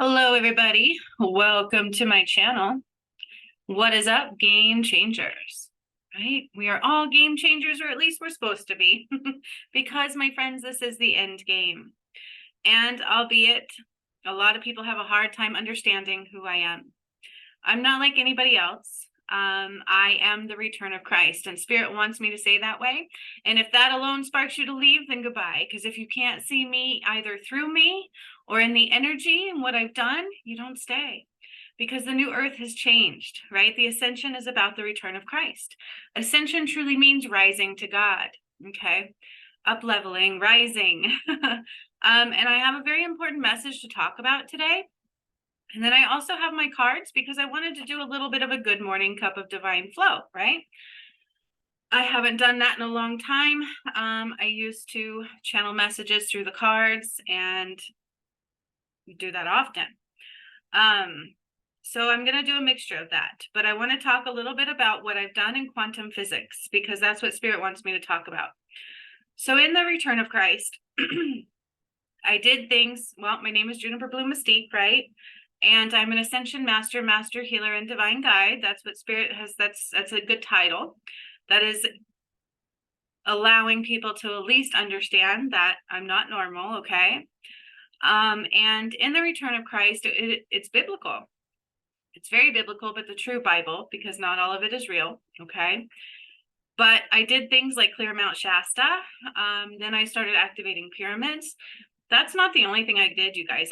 Hello, everybody. Welcome to my channel. What is up, game changers? Right? We are all game changers, or at least we're supposed to be, because, my friends, this is the end game. And albeit a lot of people have a hard time understanding who I am, I'm not like anybody else. I am the return of Christ, and Spirit wants me to say that way. And if that alone sparks you to leave, then goodbye. Because if you can't see me either through me or in the energy and what I've done, you don't stay. Because the new earth has changed, right? The ascension is about the return of Christ. Ascension truly means rising to God, okay? Up leveling, rising. And I have a very important message to talk about today. And then I also have my cards because I wanted to do a little bit of a good morning cup of divine flow, right? I haven't done that in a long time. I used to channel messages through the cards and do that often. So I'm going to do a mixture of that, but I want to talk a little bit about what I've done in quantum physics, because that's what Spirit wants me to talk about. So in the return of Christ, I did things. Well, my name is Juniper Blue Mystique, right? And I'm an Ascension Master, Master Healer, and Divine Guide. That's what Spirit has. That's a good title. That is allowing people to at least understand that I'm not normal, okay? And in the return of Christ, it's biblical. It's very biblical, but the true Bible, because not all of it is real, okay? But I did things like clear Mt Shasta. Then I started activating pyramids. That's not the only thing I did, you guys.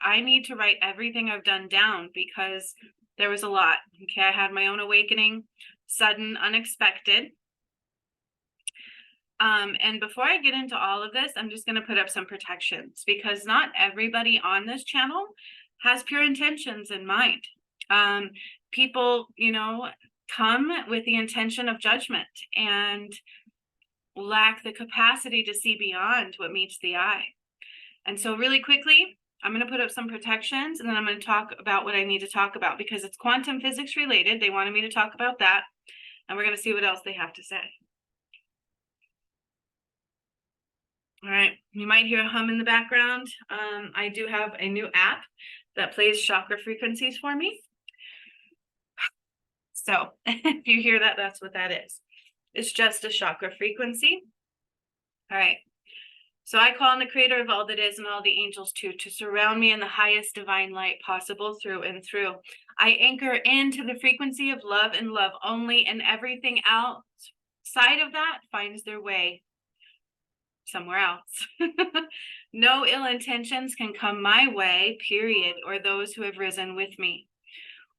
I need to write everything I've done down because there was a lot. Okay, I had my own awakening, sudden, unexpected. And before I get into all of this, I'm just going to put up some protections, because not everybody on this channel has pure intentions in mind. People, come with the intention of judgment and lack the capacity to see beyond what meets the eye. And so really quickly, I'm going to put up some protections, and then I'm going to talk about what I need to talk about, because it's quantum physics related. They wanted me to talk about that, and we're going to see what else they have to say. All right, you might hear a hum in the background. I do have a new app that plays chakra frequencies for me. So if you hear that, that's what that is. It's just a chakra frequency. All right. So I call on the creator of all that is and all the angels too, to surround me in the highest divine light possible through and through. I anchor into the frequency of love and love only, and everything outside of that finds their way somewhere else. No ill intentions can come my way, period, or those who have risen with me.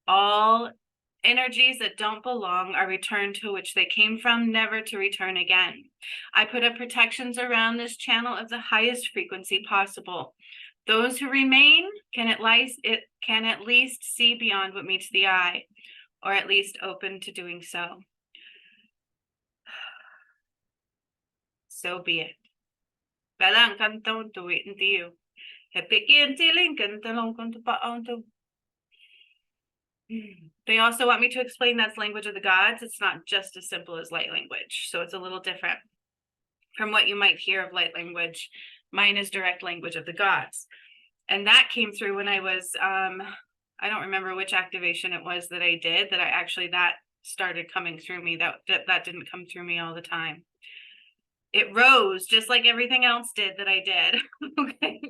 All energies that don't belong are returned to which they came from, never to return again. I put up protections around this channel of the highest frequency possible. Those who remain can at least see beyond what meets the eye, or at least open to doing so. So be it. They also want me to explain that's language of the gods. It's not just as simple as light language. So it's a little different from what you might hear of light language. Mine is direct language of the gods. And that came through when I was, I don't remember which activation it was that I did, that started coming through me. That didn't come through me all the time. It rose just like everything else did that I did. Okay.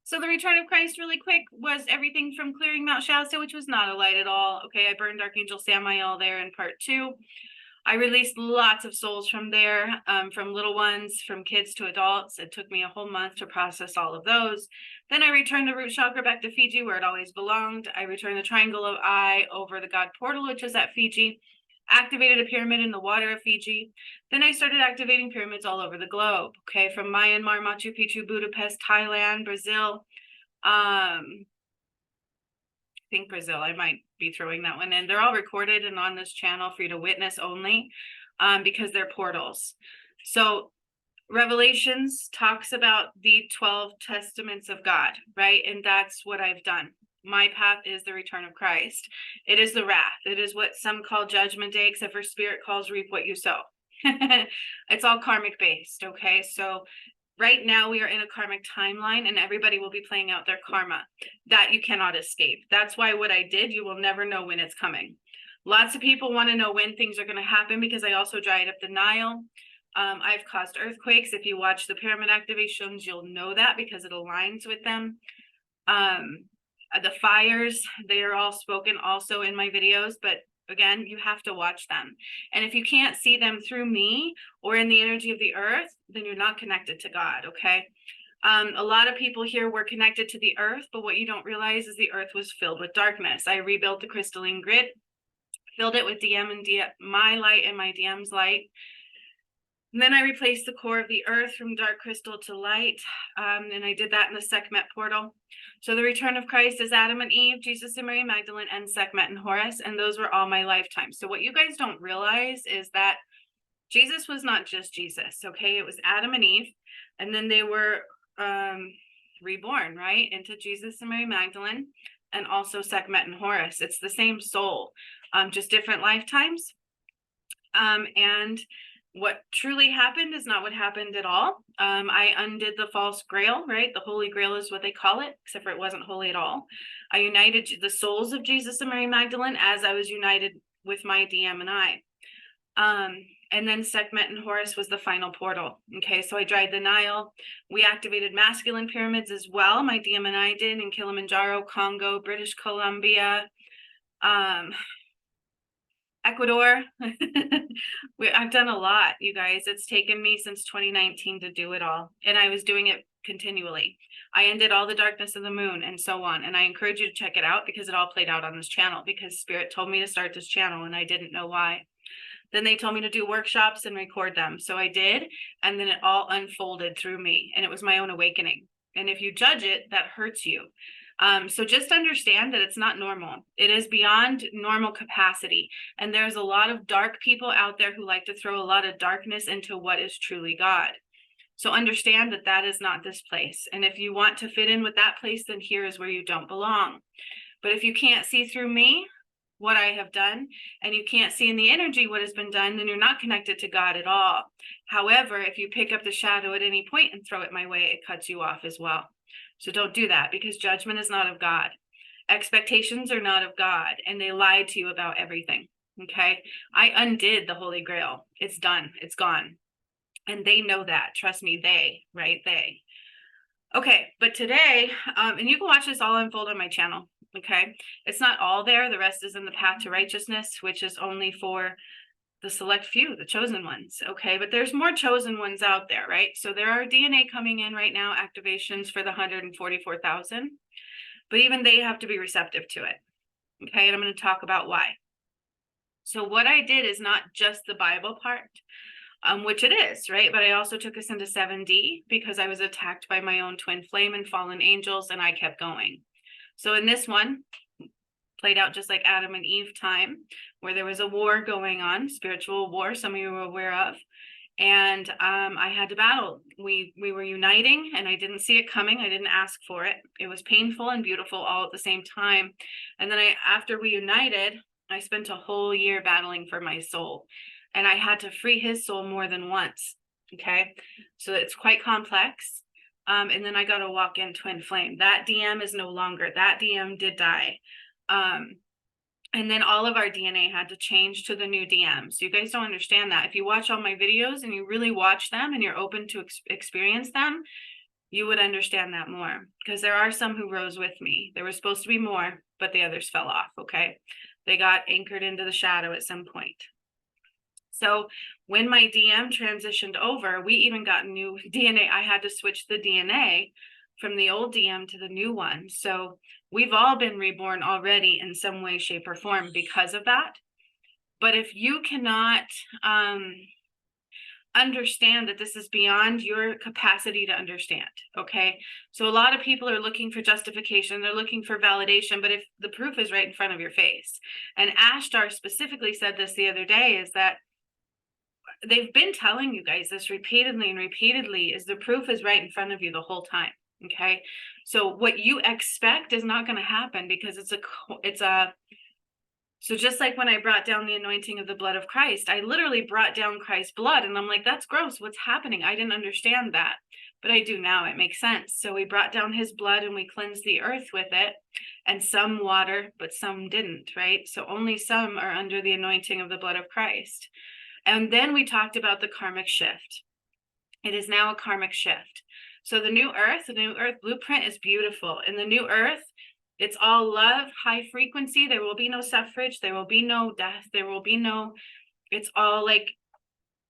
So the return of Christ, really quick, was everything from clearing Mt Shasta, which was not a light at all. Okay, I burned Archangel Samael there in part 2. I released lots of souls from there, from little ones, from kids to adults. It took me a whole month to process all of those. Then I returned the root chakra back to Fiji, where it always belonged. I returned the triangle of eye over the God portal, which is at Fiji. Activated a pyramid in the water of Fiji. Then I started activating pyramids all over the globe. Okay, from Myanmar, Machu Picchu, Budapest, Thailand, Brazil. I think Brazil, I might be throwing that one in. They're all recorded and on this channel for you to witness only, because they're portals. So Revelations talks about the 12 testaments of God, right? And that's what I've done. My path is the return of Christ. It is the wrath. It is what some call judgment day, except for Spirit calls reap what you sow. It's all karmic based. Okay. So right now we are in a karmic timeline, and everybody will be playing out their karma that you cannot escape. That's why what I did, you will never know when it's coming. Lots of people want to know when things are going to happen, because I also dried up the Nile. I've caused earthquakes. If you watch the pyramid activations, you'll know that, because it aligns with them. The fires, they are all spoken also in my videos, but again, you have to watch them. And if you can't see them through me or in the energy of the earth, then you're not connected to God, okay? A lot of people here were connected to the earth, but what you don't realize is the earth was filled with darkness. I rebuilt the crystalline grid, filled it with my light and my DM's light. And then I replaced the core of the earth from dark crystal to light. And I did that in the Sekhmet portal. So the return of Christ is Adam and Eve, Jesus and Mary Magdalene, and Sekhmet and Horus. And those were all my lifetimes. So what you guys don't realize is that Jesus was not just Jesus, okay? It was Adam and Eve. And then they were reborn, right? Into Jesus and Mary Magdalene, and also Sekhmet and Horus. It's the same soul, just different lifetimes. And what truly happened is not what happened at all. I undid the false grail, right? The Holy Grail is what they call it, except for it wasn't holy at all. I united the souls of Jesus and Mary Magdalene as I was united with my DM and I. And then Sekhmet and Horus was the final portal. Okay, so I dried the Nile. We activated masculine pyramids as well. My DM and I did in Kilimanjaro, Congo, British Columbia, Ecuador. I've done a lot, you guys. It's taken me since 2019 to do it all. And I was doing it continually. I ended all the darkness of the moon and so on. And I encourage you to check it out, because it all played out on this channel, because Spirit told me to start this channel and I didn't know why. Then they told me to do workshops and record them. So I did. And then it all unfolded through me. And it was my own awakening. And if you judge it, that hurts you. So just understand that it's not normal. It is beyond normal capacity. And there's a lot of dark people out there who like to throw a lot of darkness into what is truly God. So understand that that is not this place. And if you want to fit in with that place, then here is where you don't belong. But if you can't see through me what I have done, and you can't see in the energy what has been done, then you're not connected to God at all. However, if you pick up the shadow at any point and throw it my way, it cuts you off as well. So don't do that, because judgment is not of God. Expectations are not of God, and they lied to you about everything. Okay, I undid the Holy Grail. It's done. It's gone. And they know that. Trust me, they. Okay, but today, and you can watch this all unfold on my channel. Okay, it's not all there. The rest is in the path to righteousness, which is only for the select few, the chosen ones. Okay, but there's more chosen ones out there, right? So there are DNA coming in right now, activations for the 144,000, but even they have to be receptive to it. Okay, and I'm going to talk about why. So what I did is not just the Bible part, which it is, right? But I also took us into 7D, because I was attacked by my own twin flame and fallen angels, and I kept going. So in this one, played out just like Adam and Eve time, where there was a war going on, spiritual war, some of you are aware of. And I had to battle. We were uniting, and I didn't see it coming. I didn't ask for it. It was painful and beautiful all at the same time. And then after we united, I spent a whole year battling for my soul. And I had to free his soul more than once. Okay, so it's quite complex. And then I got to walk in twin flame. That DM is no longer. That DM did die. And then all of our DNA had to change to the new DM. So you guys don't understand that. If you watch all my videos and you really watch them and you're open to experience them, you would understand that more. Because there are some who rose with me. There was supposed to be more, but the others fell off, okay? They got anchored into the shadow at some point. So when my DM transitioned over, we even got new DNA. I had to switch the DNA from the old DM to the new one. So we've all been reborn already in some way, shape, or form because of that. But if you cannot understand that this is beyond your capacity to understand, okay? So a lot of people are looking for justification, they're looking for validation, but if the proof is right in front of your face, and Ashtar specifically said this the other day, is that they've been telling you guys this repeatedly and repeatedly, is the proof is right in front of you the whole time. Okay, so what you expect is not going to happen, because so just like when I brought down the anointing of the blood of Christ, I literally brought down Christ's blood, and I'm like, that's gross. What's happening? I didn't understand that. but I do now. It makes sense. So we brought down his blood and we cleansed the earth with it, and some water, but some didn't, right? So only some are under the anointing of the blood of Christ. And then we talked about the karmic shift. It is now a karmic shift. So the new earth blueprint is beautiful. In the new earth, it's all love, high frequency. There will be no suffrage. There will be no death. There will be no, it's all like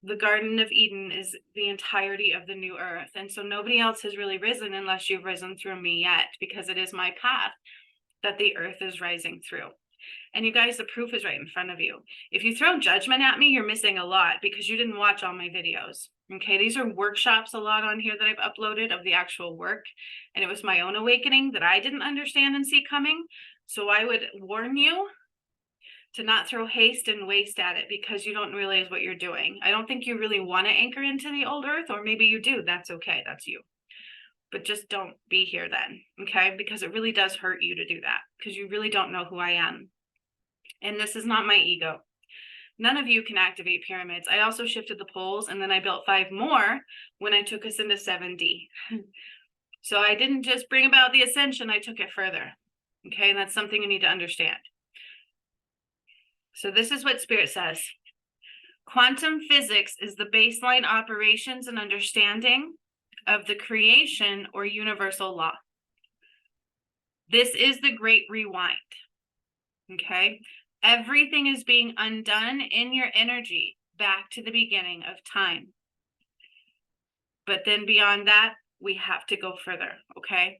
the Garden of Eden is the entirety of the new earth. And so nobody else has really risen unless you've risen through me yet, because it is my path that the earth is rising through. And you guys, the proof is right in front of you. If you throw judgment at me, you're missing a lot because you didn't watch all my videos. Okay, these are workshops a lot on here that I've uploaded of the actual work. And it was my own awakening that I didn't understand and see coming. So I would warn you to not throw haste and waste at it because you don't realize what you're doing. I don't think you really want to anchor into the old earth, or maybe you do. That's okay. That's you. But just don't be here then, okay? Because it really does hurt you to do that because you really don't know who I am. And this is not my ego. None of you can activate pyramids. I also shifted the poles, and then I built 5 more when I took us into 7D. So I didn't just bring about the ascension, I took it further. Okay, and that's something you need to understand. So this is what Spirit says. Quantum physics is the baseline operations and understanding of the creation or universal law. This is the great rewind. Okay, everything is being undone in your energy back to the beginning of time. But then beyond that, we have to go further. Okay,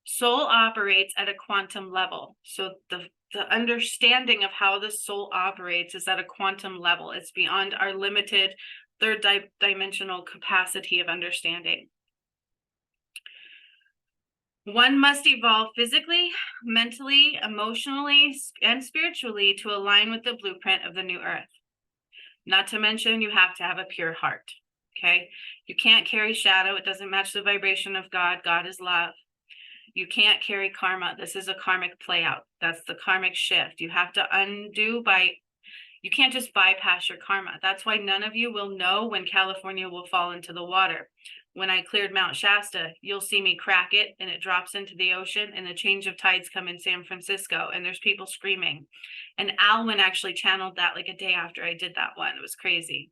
soul operates at a quantum level. So the understanding of how the soul operates is at a quantum level. It's beyond our limited third dimensional capacity of understanding. One must evolve physically, mentally, emotionally, and spiritually to align with the blueprint of the new earth. Not to mention, you have to have a pure heart. Okay, you can't carry shadow. It doesn't match the vibration of God. God is love. You can't carry karma. This is a karmic play out. That's the karmic shift. You have to undo you can't just bypass your karma. That's why none of you will know when California will fall into the water. When I cleared Mt Shasta, you'll see me crack it and it drops into the ocean, and the change of tides come in San Francisco and there's people screaming. And Alwyn actually channeled that like a day after I did that one. It was crazy.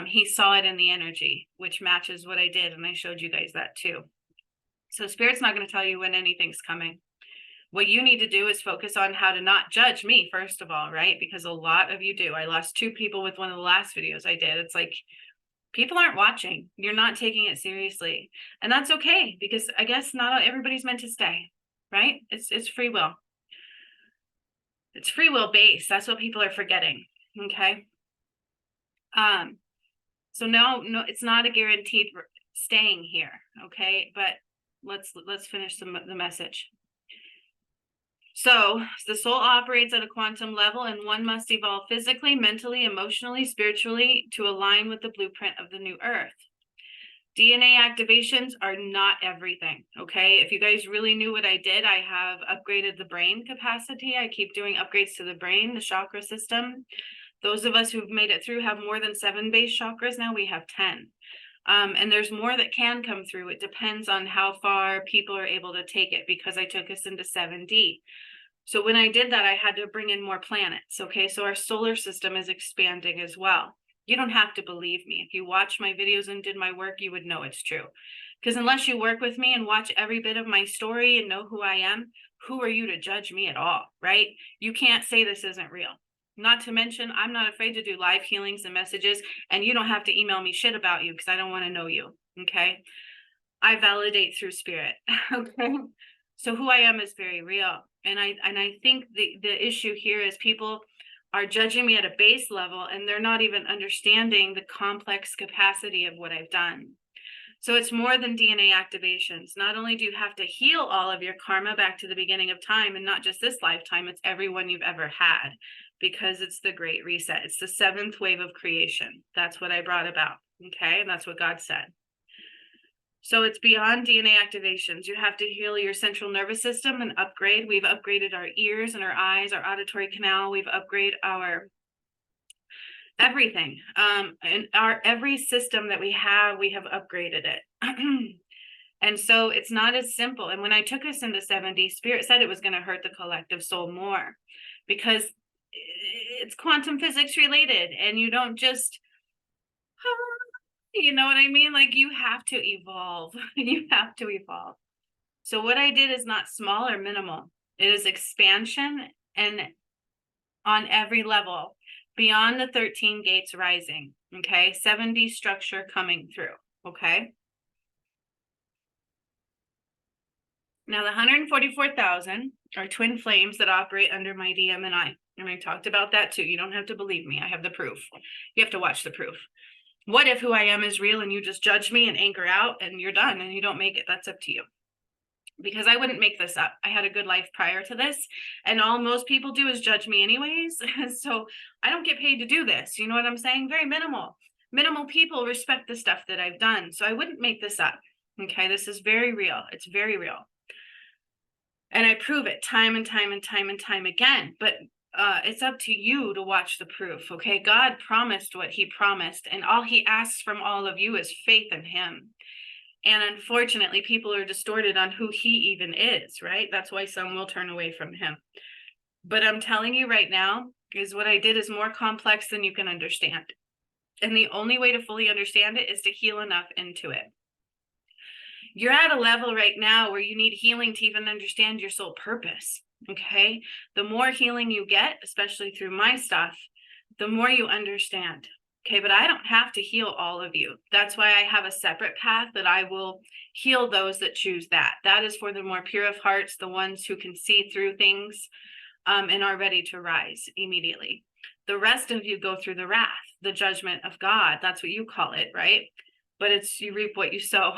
He saw it in the energy, which matches what I did. And I showed you guys that too. So Spirit's not going to tell you when anything's coming. What you need to do is focus on how to not judge me, first of all, right? Because a lot of you do. I lost 2 people with one of the last videos I did. It's like, people aren't watching. You're not taking it seriously. And that's okay, because I guess not everybody's meant to stay, right? It's free will. It's free will based. That's what people are forgetting, okay? So no, it's not a guaranteed staying here, okay? But let's finish the message. So the soul operates at a quantum level, and one must evolve physically, mentally, emotionally, spiritually to align with the blueprint of the new earth. DNA activations are not everything, okay? If you guys really knew what I did, I have upgraded the brain capacity. I keep doing upgrades to the brain, the chakra system. Those of us who've made it through have more than 7 base chakras. Now we have 10. And there's more that can come through. It depends on how far people are able to take it, because I took us into 7D. So when I did that, I had to bring in more planets. Okay, so our solar system is expanding as well. You don't have to believe me. If you watch my videos and did my work, you would know it's true. Because unless you work with me and watch every bit of my story and know who I am, who are you to judge me at all, right? You can't say this isn't real. Not to mention, I'm not afraid to do live healings and messages, and you don't have to email me shit about you because I don't want to know you, okay? I validate through spirit, okay? So who I am is very real. And I think the issue here is people are judging me at a base level, and they're not even understanding the complex capacity of what I've done. So it's more than DNA activations. Not only do you have to heal all of your karma back to the beginning of time, and not just this lifetime, it's everyone you've ever had, because it's the great reset. It's the 7th wave of creation. That's what I brought about, okay? And that's what God said. So it's beyond DNA activations. You have to heal your central nervous system and upgrade. We've upgraded our ears and our eyes, our auditory canal. We've upgraded our everything. And every system that we have upgraded it. And so it's not as simple. And when I took us into 7D, Spirit said it was going to hurt the collective soul more, because it's quantum physics related, and you don't just, you know what I mean? Like, you have to evolve. You have to evolve. So what I did is not small or minimal. It is expansion, and on every level beyond the 13 gates rising. Okay. 7D structure coming through. Okay. Now, the 144,000 are twin flames that operate under my DM and I. And I talked about that too. You don't have to believe me. I have the proof. You have to watch the proof. What if who I am is real and you just judge me and anchor out and you're done and you don't make it? That's up to you. Because I wouldn't make this up. I had a good life prior to this, and all most people do is judge me anyways. So I don't get paid to do this. You know what I'm saying? Very minimal. Minimal people respect the stuff that I've done. So I wouldn't make this up. Okay, this is very real. It's very real. And I prove it time and time and time and time again. But it's up to you to watch the proof. Okay, God promised what he promised, and all he asks from all of you is faith in him. And unfortunately, people are distorted on who he even is, right? That's why some will turn away from him. But I'm telling you right now, is what I did is more complex than you can understand. And the only way to fully understand it is to heal enough into it. You're at a level right now where you need healing to even understand your soul purpose. Okay. The more healing you get, especially through my stuff, the more you understand. Okay. But I don't have to heal all of you. That's why I have a separate path that I will heal those that choose that. That is for the more pure of hearts, the ones who can see through things and are ready to rise immediately. The rest of you go through the wrath, the judgment of God. That's what you call it, right? But it's, you reap what you sow.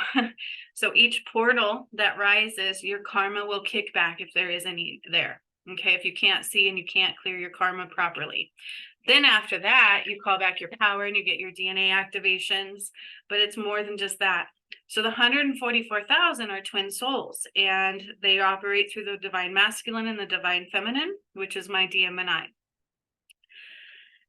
So each portal that rises, your karma will kick back if there is any there. Okay, if you can't see and you can't clear your karma properly. Then after that, you call back your power and you get your DNA activations. But it's more than just that. So the 144,000 are twin souls, and they operate through the divine masculine and the divine feminine, which is my DM and I.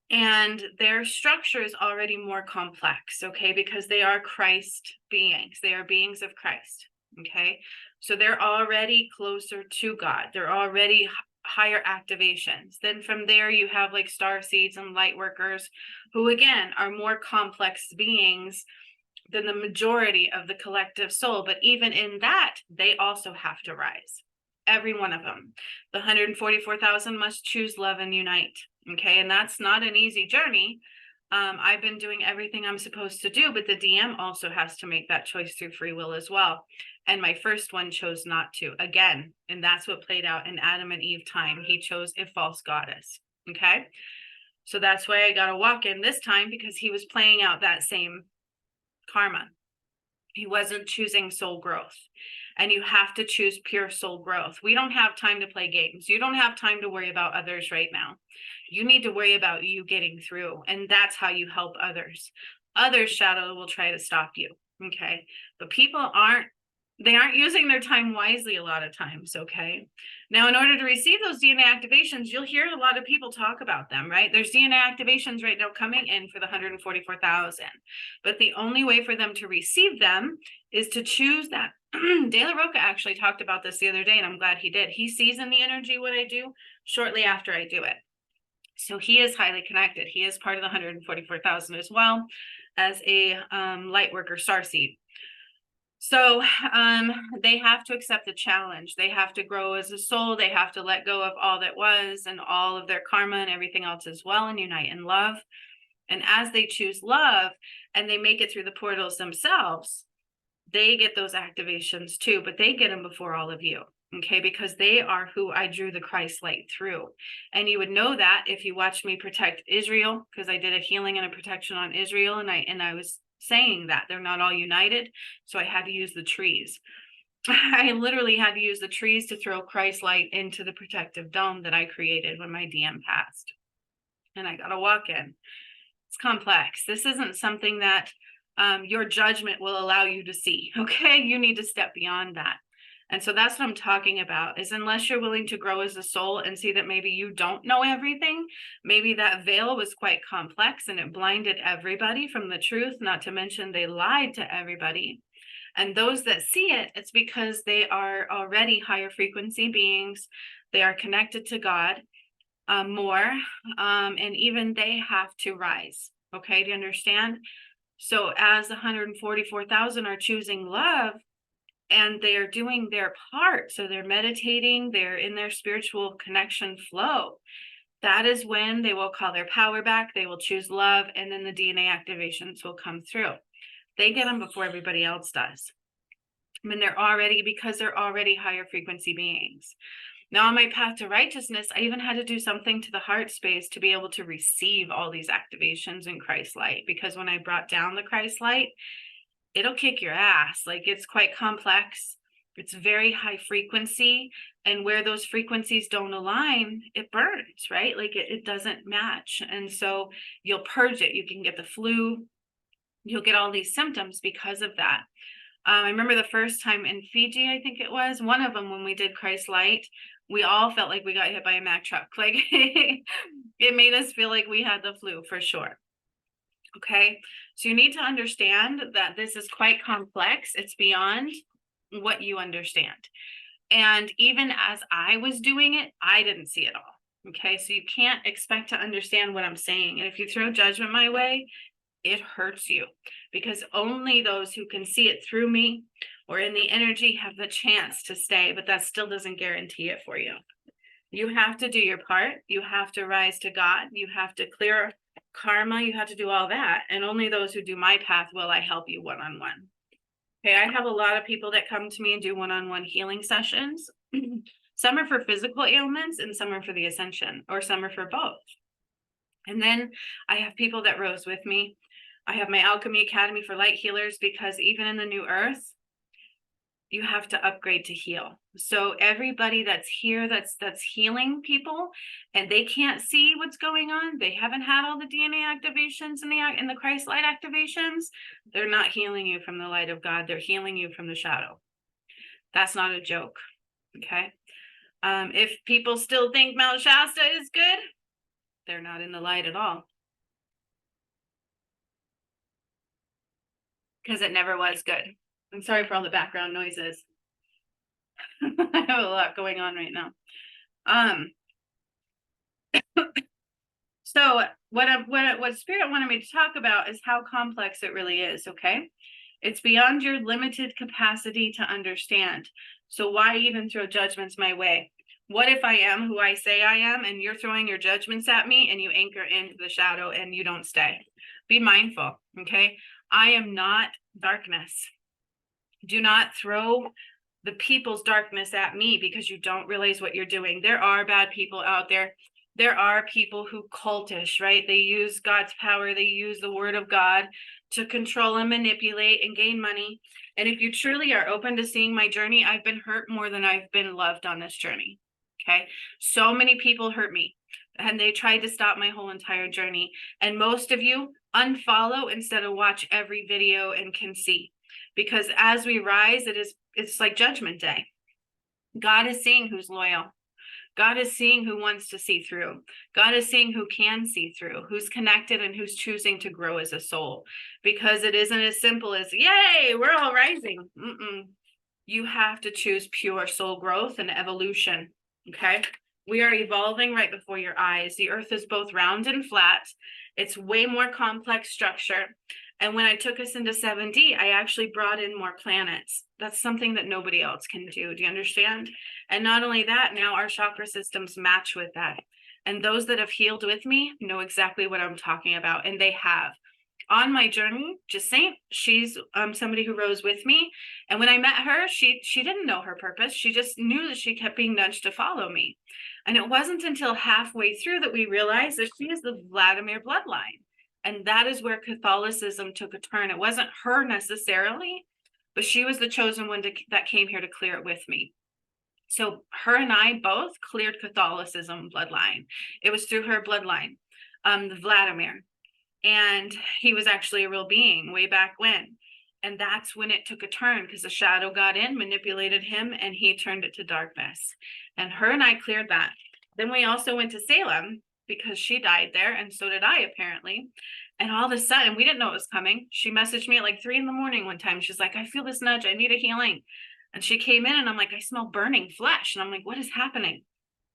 And their structure is already more complex, okay, because they are Christ beings. They are beings of Christ, okay? So they're already closer to God. They're already higher activations. Then from there, you have like star seeds and light workers, who again are more complex beings than the majority of the collective soul. But even in that, they also have to rise. Every one of them. The 144,000 must choose love and unite. Okay, and that's not an easy journey. I've been doing everything I'm supposed to do, but the DM also has to make that choice through free will as well. And my first one chose not to again. And that's what played out in Adam and Eve time. He chose a false goddess. Okay, so that's why I got a walk in this time, because he was playing out that same karma. He wasn't choosing soul growth. And you have to choose pure soul growth. We don't have time to play games. You don't have time to worry about others right now. You need to worry about you getting through. And that's how you help others. Others' shadow will try to stop you. Okay. But people aren't using their time wisely a lot of times. Okay. Now, in order to receive those DNA activations, you'll hear a lot of people talk about them, right? There's DNA activations right now coming in for the 144,000. But the only way for them to receive them is to choose that. De La Roca actually talked about this the other day, and I'm glad he did. He sees in the energy what I do shortly after I do it. So he is highly connected. He is part of the 144,000 as well as a light worker starseed. So they have to accept the challenge. They have to grow as a soul. They have to let go of all that was and all of their karma and everything else as well, and unite in love. And as they choose love and they make it through the portals themselves, they get those activations too, but they get them before all of you. Okay, because they are who I drew the Christ light through. And you would know that if you watched me protect Israel, because I did a healing and a protection on Israel, and I was saying that they're not all united. So I had to use the trees. I literally had to use the trees to throw Christ light into the protective dome that I created when my DM passed. And I got a walk in. It's complex. This isn't something that your judgment will allow you to see. Okay, you need to step beyond that. And so that's what I'm talking about, is unless you're willing to grow as a soul and see that maybe you don't know everything, maybe that veil was quite complex and it blinded everybody from the truth, not to mention they lied to everybody. And those that see it, it's because they are already higher frequency beings. They are connected to God more, and even they have to rise. Okay, do you understand? So as 144,000 are choosing love, and they are doing their part, so they're meditating, they're in their spiritual connection flow, that is when they will call their power back, they will choose love, and then the DNA activations will come through. They get them before everybody else does. I mean, because they're already higher frequency beings. Now, on my path to righteousness, I even had to do something to the heart space to be able to receive all these activations in Christ light, because when I brought down the Christ light, it'll kick your ass. Like, it's quite complex. It's very high frequency. And where those frequencies don't align, it burns, right? Like it doesn't match. And so you'll purge it. You can get the flu. You'll get all these symptoms because of that. I remember the first time in Fiji, I think it was, one of them when we did Christ Light, we all felt like we got hit by a Mack truck. Like it made us feel like we had the flu for sure. Okay, so you need to understand that this is quite complex. It's beyond what you understand. And even as I was doing it, I didn't see it all. Okay, so you can't expect to understand what I'm saying. And if you throw judgment my way, it hurts you, because only those who can see it through me or in the energy have the chance to stay, but that still doesn't guarantee it for you. You have to do your part. You have to rise to God. You have to clear karma. You have to do all that. And only those who do my path will I help you one-on-one. Okay, I have a lot of people that come to me and do one-on-one healing sessions. Some are for physical ailments and some are for the ascension, or some are for both. And then I have people that rose with me. I have my Alchemy Academy for light healers, because even in the new earth, you have to upgrade to heal. So everybody that's here, that's healing people, and they can't see what's going on, they haven't had all the DNA activations and the Christ light activations, they're not healing you from the light of God. They're healing you from the shadow. That's not a joke. Okay. If people still think Mt Shasta is good, they're not in the light at all. Because it never was good. I'm sorry for all the background noises. I have a lot going on right now. So what Spirit wanted me to talk about is how complex it really is, okay? It's beyond your limited capacity to understand. So why even throw judgments my way? What if I am who I say I am, and you're throwing your judgments at me, and you anchor into the shadow and you don't stay? Be mindful, okay? I am not darkness. Do not throw the people's darkness at me, because you don't realize what you're doing. There are bad people out there. There are people who cultish, right? They use God's power. They use the word of God to control and manipulate and gain money. And if you truly are open to seeing my journey, I've been hurt more than I've been loved on this journey. Okay. So many people hurt me, and they tried to stop my whole entire journey. And most of you unfollow instead of watch every video and can see, because as we rise, it's like judgment day. God is seeing who's loyal. God is seeing who wants to see through. God is seeing who can see through, who's connected, and who's choosing to grow as a soul. Because it isn't as simple as, yay, we're all rising. You have to choose pure soul growth and evolution, okay? We are evolving right before your eyes. The earth is both round and flat. It's way more complex structure. And when I took us into 7D, I actually brought in more planets. That's something that nobody else can do. Do you understand? And not only that, now our chakra systems match with that. And those that have healed with me know exactly what I'm talking about. And they have. On my journey, Jacinth, she's somebody who rose with me. And when I met her, she didn't know her purpose. She just knew that she kept being nudged to follow me. And it wasn't until halfway through that we realized that she is the Vladimir bloodline. And that is where Catholicism took a turn. It wasn't her necessarily, but she was the chosen one that came here to clear it with me. So her and I both cleared Catholicism bloodline. It was through her bloodline, Vladimir. And he was actually a real being way back when. And that's when it took a turn, because the shadow got in, manipulated him, and he turned it to darkness. And her and I cleared that. Then we also went to Salem, because she died there, and so did I, apparently. And all of a sudden, we didn't know it was coming. She messaged me at like 3 a.m. one time. She's like, I feel this nudge. I need a healing. And she came in and I'm like, I smell burning flesh. And I'm like, what is happening?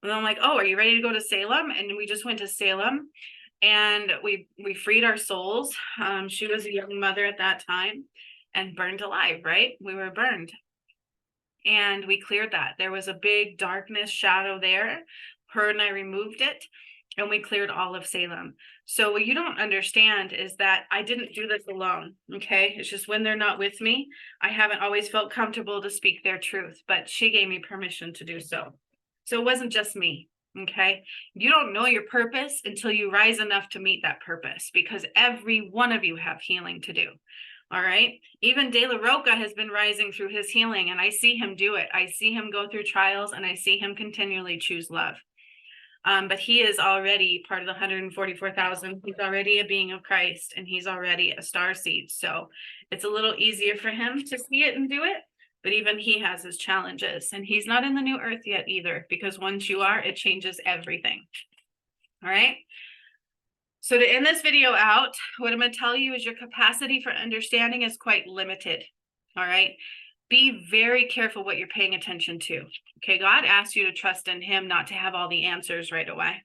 And I'm like, oh, are you ready to go to Salem? And we just went to Salem and we freed our souls. She was a young mother at that time and burned alive, right? We were burned. And we cleared that. There was a big darkness shadow there. Her and I removed it and we cleared all of Salem. So what you don't understand is that I didn't do this alone, okay? It's just when they're not with me, I haven't always felt comfortable to speak their truth, but she gave me permission to do so. So it wasn't just me, okay? You don't know your purpose until you rise enough to meet that purpose, because every one of you have healing to do. All right. Even De La Roca has been rising through his healing, and I see him do it. I see him go through trials, and I see him continually choose love. But he is already part of the 144,000. He's already a being of Christ, and he's already a star seed. So it's a little easier for him to see it and do it. But even he has his challenges, and he's not in the new earth yet either, because once you are, it changes everything. All right. So to end this video out, what I'm going to tell you is your capacity for understanding is quite limited. All right. Be very careful what you're paying attention to. Okay. God asks you to trust in him, not to have all the answers right away.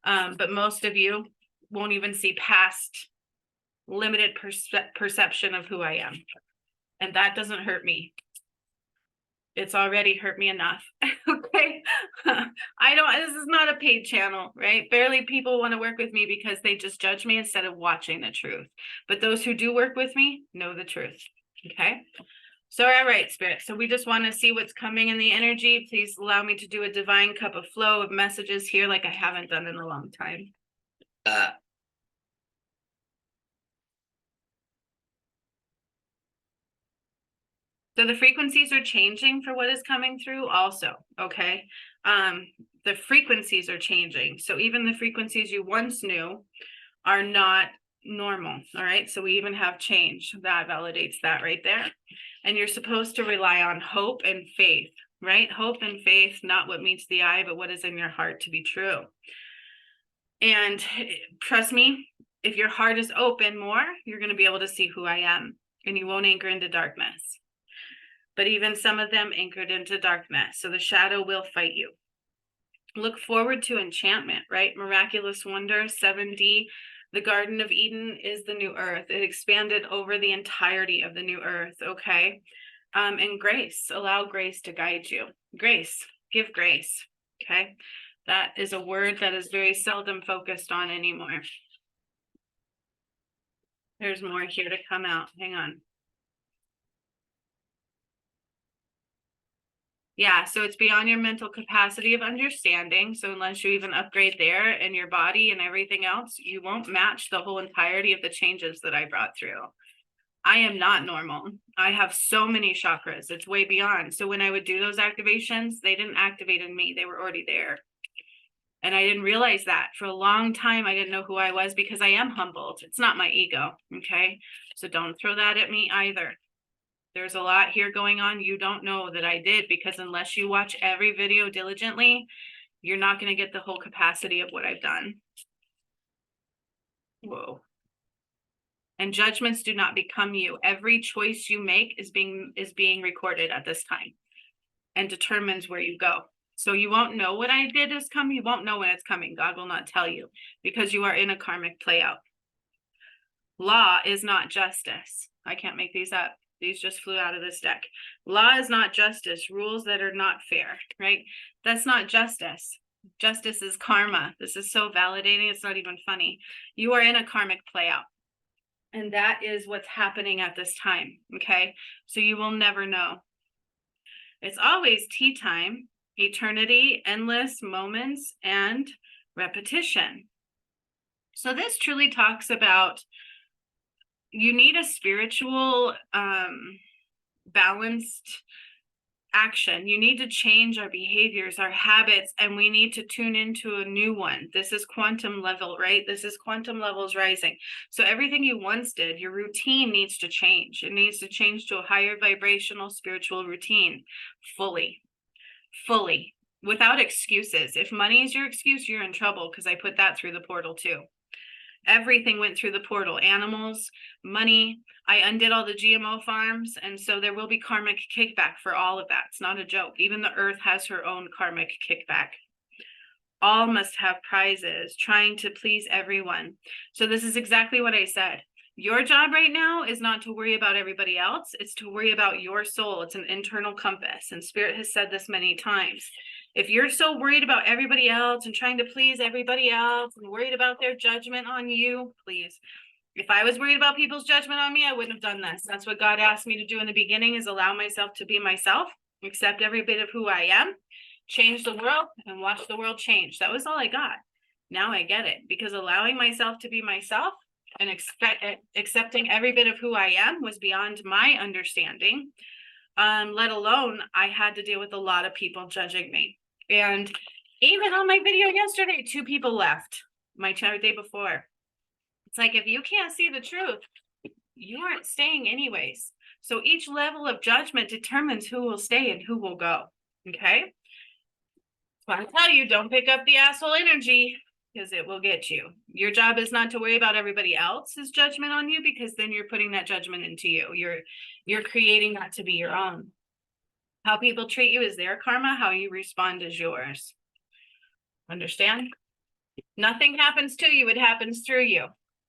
But most of you won't even see past limited perception of who I am. And that doesn't hurt me. It's already hurt me enough. Okay. This is not a paid channel, right? Barely people want to work with me because they just judge me instead of watching the truth. But those who do work with me know the truth. Okay. So, all right, Spirit. So we just want to see what's coming in the energy. Please allow me to do a divine cup of flow of messages here like I haven't done in a long time. So the frequencies are changing for what is coming through also, okay? The frequencies are changing. So even the frequencies you once knew are not normal, all right? So we even have change. That validates that right there. And you're supposed to rely on hope and faith, right? Hope and faith, not what meets the eye, but what is in your heart to be true. And trust me, if your heart is open more, you're going to be able to see who I am, and you won't anchor into darkness. But even some of them anchored into darkness. So the shadow will fight you. Look forward to enchantment, right? Miraculous wonder, 7D. The Garden of Eden is the new earth. It expanded over the entirety of the new earth, okay? And grace, allow grace to guide you. Grace, give grace, okay? That is a word that is very seldom focused on anymore. There's more here to come out. Hang on. Yeah, so it's beyond your mental capacity of understanding. So unless you even upgrade there and your body and everything else, you won't match the whole entirety of the changes that I brought through. I am not normal. I have so many chakras. It's way beyond. So when I would do those activations, they didn't activate in me. They were already there. And I didn't realize that. For a long time, I didn't know who I was because I am humbled. It's not my ego, okay? So don't throw that at me either. There's a lot here going on you don't know that I did, because unless you watch every video diligently, you're not going to get the whole capacity of what I've done. Whoa. And judgments do not become you. Every choice you make is being recorded at this time and determines where you go. So you won't know what I did is coming. You won't know when it's coming. God will not tell you, because you are in a karmic play out. Law is not justice. I can't make these up. These just flew out of this deck. Law is not justice. Rules that are not fair, right? That's not justice. Justice is karma. This is so validating. It's not even funny. You are in a karmic play out. And that is what's happening at this time, okay? So you will never know. It's always tea time, eternity, endless moments, and repetition. So this truly talks about you need a spiritual, balanced action. You need to change our behaviors, our habits, and we need to tune into a new one. This is quantum level, right? This is quantum levels rising. So everything you once did, your routine needs to change. It needs to change to a higher vibrational spiritual routine, fully, without excuses. If money is your excuse, you're in trouble, because I put that through the portal too. Everything went through the portal, animals, money. I undid all the GMO farms. And so there will be karmic kickback for all of that. It's not a joke. Even the earth has her own karmic kickback. All must have prizes, trying to please everyone. So this is exactly what I said. Your job right now is not to worry about everybody else. It's to worry about your soul. It's an internal compass. And Spirit has said this many times. If you're so worried about everybody else and trying to please everybody else and worried about their judgment on you, please. If I was worried about people's judgment on me, I wouldn't have done this. That's what God asked me to do in the beginning, is allow myself to be myself, accept every bit of who I am, change the world, and watch the world change. That was all I got. Now I get it, because allowing myself to be myself and accepting every bit of who I am was beyond my understanding. Let alone I had to deal with a lot of people judging me. And even on my video yesterday, 2 people left my channel the day before. It's like, if you can't see the truth, you aren't staying anyways. So each level of judgment determines who will stay and who will go. Okay. So I tell you, don't pick up the asshole energy, because it will get you. Your job is not to worry about everybody else's judgment on you, because then you're putting that judgment into you. You're creating that to be your own. How people treat you is their karma. How you respond is yours. Understand? Nothing happens to you. It happens through you.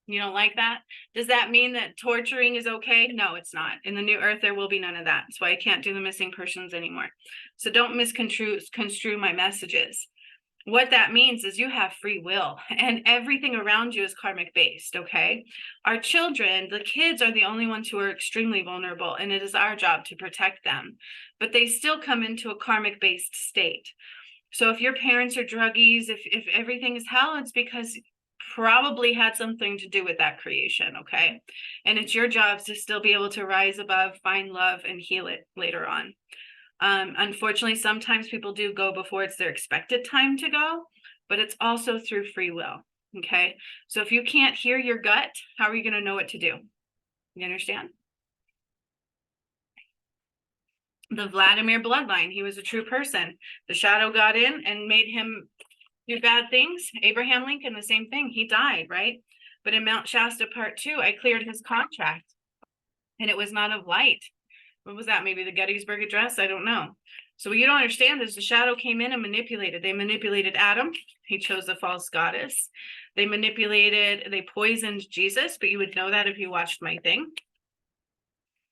You don't like that? Does that mean that torturing is okay? No, it's not. In the new earth, there will be none of that. That's why I can't do the missing persons anymore. So don't misconstrue my messages. What that means is you have free will, and everything around you is karmic based, okay? Our children, the kids, are the only ones who are extremely vulnerable, and it is our job to protect them. But they still come into a karmic based state. So if your parents are druggies, if everything is hell, it's because probably had something to do with that creation, okay? And it's your job to still be able to rise above, find love, and heal it later on. Unfortunately, sometimes people do go before it's their expected time to go, but it's also through free will, okay? So if you can't hear your gut, how are you going to know what to do? You understand? The Vladimir bloodline, he was a true person. The shadow got in and made him do bad things. Abraham Lincoln, the same thing. He died, right? But in Mt Shasta Part 2, I cleared his contract, and it was not of light. What was that? Maybe the Gettysburg Address? I don't know. So what you don't understand is the shadow came in and manipulated. They manipulated Adam. He chose a false goddess. They poisoned Jesus, but you would know that if you watched my thing.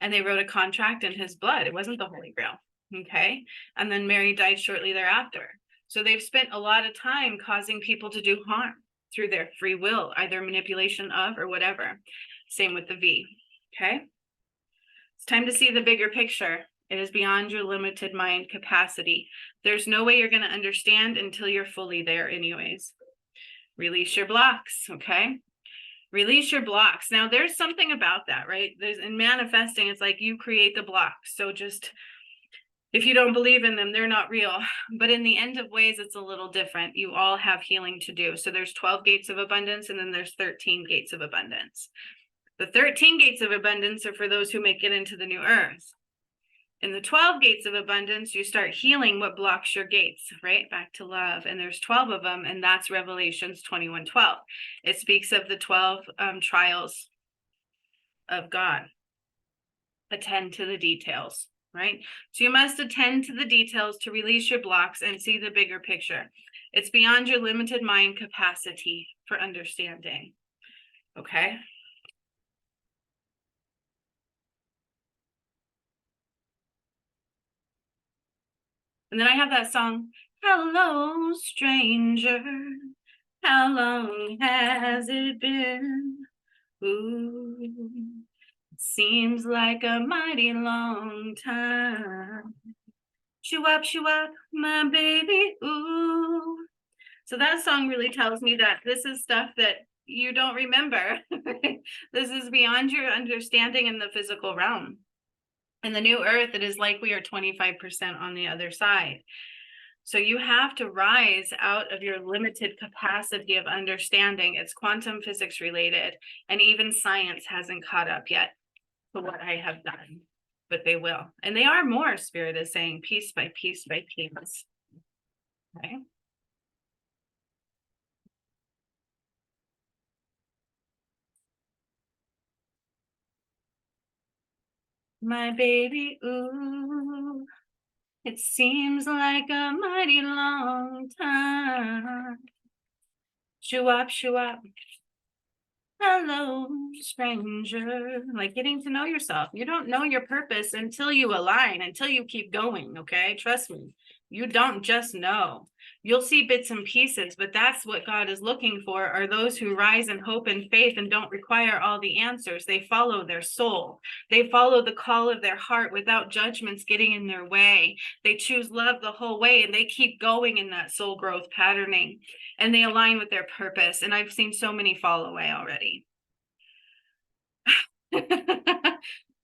And they wrote a contract in his blood. It wasn't the Holy Grail, okay? And then Mary died shortly thereafter. So they've spent a lot of time causing people to do harm through their free will, either manipulation of or whatever. Same with the V, okay? It's time to see the bigger picture. It is beyond your limited mind capacity. There's no way you're going to understand until you're fully there anyways. Release your blocks, okay? Release your blocks. Now, there's something about that, right? In manifesting, it's like you create the blocks. So just, if you don't believe in them, they're not real. But in the end of ways, it's a little different. You all have healing to do. So there's 12 gates of abundance, and then there's 13 gates of abundance. The 13 gates of abundance are for those who make it into the new earth. In the 12 gates of abundance, you start healing what blocks your gates, right? Back to love. And there's 12 of them, and that's Revelations 21:12. It speaks of the 12 trials of God. Attend to the details, right? So you must attend to the details to release your blocks and see the bigger picture. It's beyond your limited mind capacity for understanding, okay? And then I have that song, Hello, Stranger, how long has it been? Ooh, it seems like a mighty long time. Shoo up, my baby, ooh. So that song really tells me that this is stuff that you don't remember. This is beyond your understanding in the physical realm. In the new earth, it is like we are 25% on the other side. So you have to rise out of your limited capacity of understanding. It's quantum physics related, and even science hasn't caught up yet to what I have done, but they will. And they are more, Spirit is saying, piece by piece by piece. Okay. my baby, ooh. It seems like a mighty long time. Shoo up, shoo up. Hello, stranger. Like getting to know yourself. You don't know your purpose until you align, until you keep going. Okay. Trust me. You don't just know. You'll see bits and pieces, but that's what God is looking for, are those who rise in hope and faith and don't require all the answers. They follow their soul. They follow the call of their heart without judgments getting in their way. They choose love the whole way, and they keep going in that soul growth patterning, and they align with their purpose. And I've seen so many fall away already.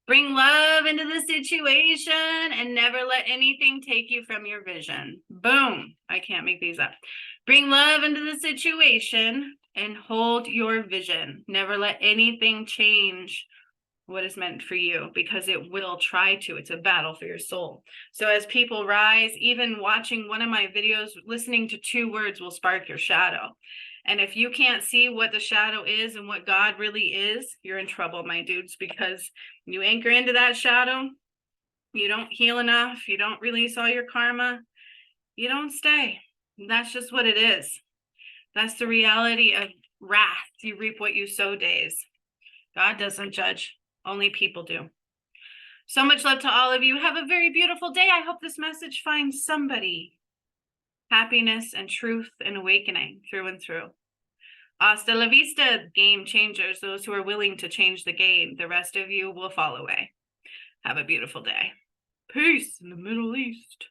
Bring love into the situation and never let anything take you from your vision. Boom. I can't make these up. Bring love into the situation and hold your vision. Never let anything change what is meant for you, because it will try to. It's a battle for your soul. So as people rise, even watching one of my videos, listening to 2 words will spark your shadow. And if you can't see what the shadow is and what God really is, you're in trouble, my dudes, because you anchor into that shadow, you don't heal enough, you don't release all your karma, you don't stay. That's just what it is. That's the reality of wrath. You reap what you sow days. God doesn't judge. Only people do. So much love to all of you. Have a very beautiful day. I hope this message finds somebody. Happiness and truth and awakening through and through. Hasta la vista, game changers, those who are willing to change the game. The rest of you will fall away. Have a beautiful day. Peace in the Middle East.